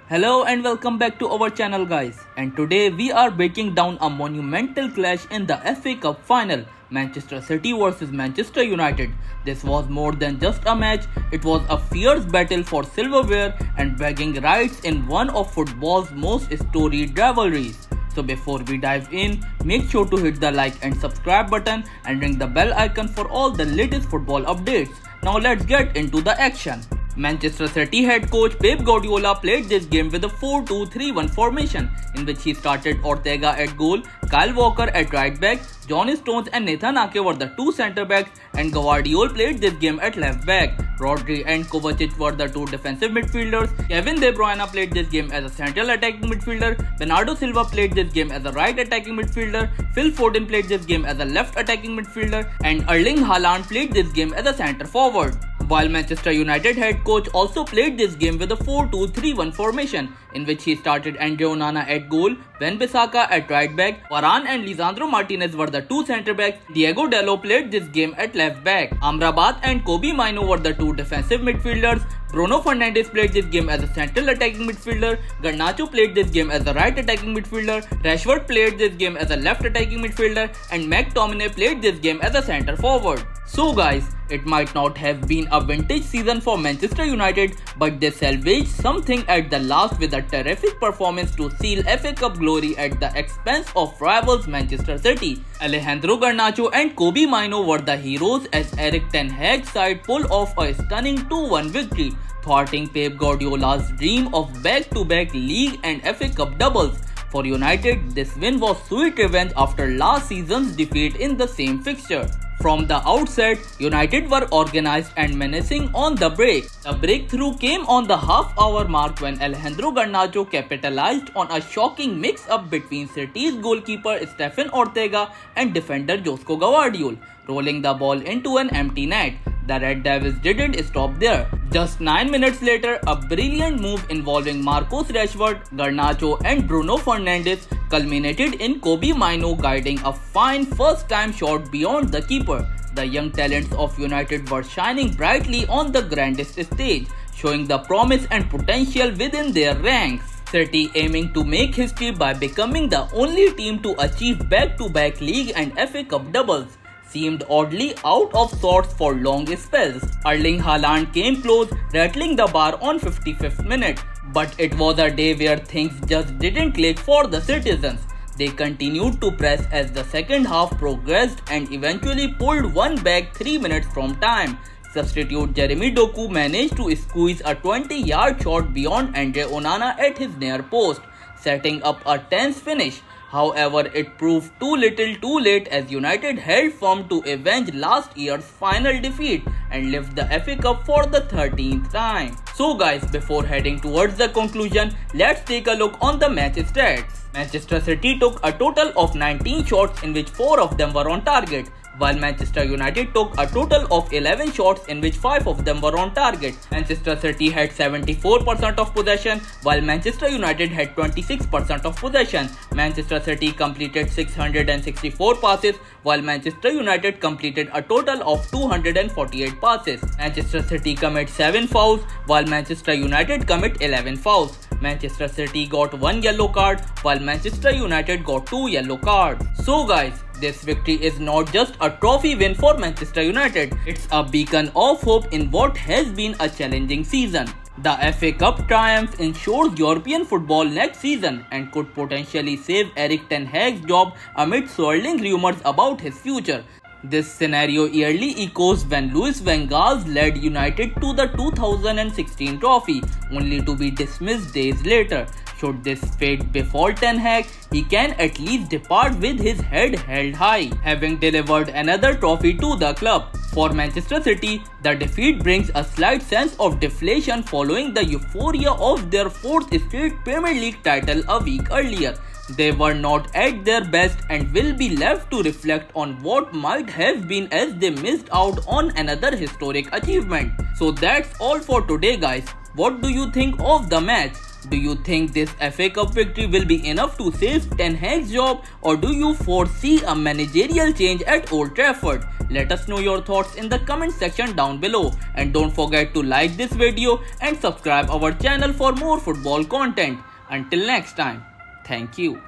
Hello and welcome back to our channel guys, and today we are breaking down a monumental clash in the FA Cup final, Manchester City vs Manchester United. This was more than just a match, it was a fierce battle for silverware and bragging rights in one of football's most storied rivalries. So before we dive in, make sure to hit the like and subscribe button and ring the bell icon for all the latest football updates. Now let's get into the action. Manchester City head coach Pep Guardiola played this game with a 4-2-3-1 formation, in which he started Ortega at goal, Kyle Walker at right back, John Stones and Nathan Ake were the two centre backs, and Guardiola played this game at left back. Rodri and Kovacic were the two defensive midfielders. Kevin De Bruyne played this game as a central attacking midfielder. Bernardo Silva played this game as a right attacking midfielder. Phil Foden played this game as a left attacking midfielder, and Erling Haaland played this game as a centre forward. While Manchester United head coach also played this game with a 4-2-3-1 formation, in which he started Andre Onana at goal, Wan-Bissaka at right back, Varane and Lisandro Martinez were the two centre backs, Diego Dalot played this game at left back, Amrabat and Kobbie Mainoo were the two defensive midfielders, Bruno Fernandes played this game as a central attacking midfielder, Garnacho played this game as a right attacking midfielder, Rashford played this game as a left attacking midfielder, and McTominay played this game as a centre forward. So guys, it might not have been a vintage season for Manchester United, but they salvaged something at the last with a terrific performance to seal FA Cup glory at the expense of rivals Manchester City. Alejandro Garnacho and Kobbie Mainoo were the heroes as Erik ten Hag's side pulled off a stunning 2-1 victory, thwarting Pep Guardiola's dream of back-to-back league and FA Cup doubles. For United, this win was sweet revenge after last season's defeat in the same fixture. From the outset, United were organised and menacing on the break. The breakthrough came on the half-hour mark when Alejandro Garnacho capitalized on a shocking mix-up between City's goalkeeper Stephen Ortega and defender Josko Gvardiol, rolling the ball into an empty net. The Red Devils didn't stop there. Just 9 minutes later, a brilliant move involving Marcus Rashford, Garnacho and Bruno Fernandes culminated in Kobbie Mainoo guiding a fine first-time shot beyond the keeper. The young talents of United were shining brightly on the grandest stage, showing the promise and potential within their ranks. City aiming to make history by becoming the only team to achieve back-to-back league and FA Cup doubles seemed oddly out of sorts for long spells. Erling Haaland came close, rattling the bar on 55th minute. But it was a day where things just didn't click for the citizens. They continued to press as the second half progressed and eventually pulled one back 3 minutes from time. Substitute Jeremy Doku managed to squeeze a 20-yard shot beyond Andre Onana at his near post, setting up a tense finish. However, it proved too little too late as United held firm to avenge last year's final defeat and lift the FA Cup for the 13th time. So guys, before heading towards the conclusion, let's take a look on the match stats. Manchester City took a total of 19 shots in which 4 of them were on target, while Manchester United took a total of 11 shots in which 5 of them were on target. Manchester City had 74% of possession, while Manchester United had 26% of possession. Manchester City completed 664 passes, while Manchester United completed a total of 248 passes. Manchester City commit 7 fouls, while Manchester United commit 11 fouls. Manchester City got 1 yellow card, while Manchester United got 2 yellow cards. So guys, this victory is not just a trophy win for Manchester United, it's a beacon of hope in what has been a challenging season. The FA Cup triumph ensures European football next season and could potentially save Erik ten Hag's job amid swirling rumours about his future. This scenario yearly echoes when Louis van Gaal led United to the 2016 trophy, only to be dismissed days later. Should this fate befall Ten Hag, he can at least depart with his head held high, having delivered another trophy to the club. For Manchester City, the defeat brings a slight sense of deflation following the euphoria of their 4th straight Premier League title a week earlier. They were not at their best and will be left to reflect on what might have been as they missed out on another historic achievement. So that's all for today guys. What do you think of the match? Do you think this FA Cup victory will be enough to save Ten Hag's job, or do you foresee a managerial change at Old Trafford? Let us know your thoughts in the comment section down below, and don't forget to like this video and subscribe our channel for more football content. Until next time, thank you.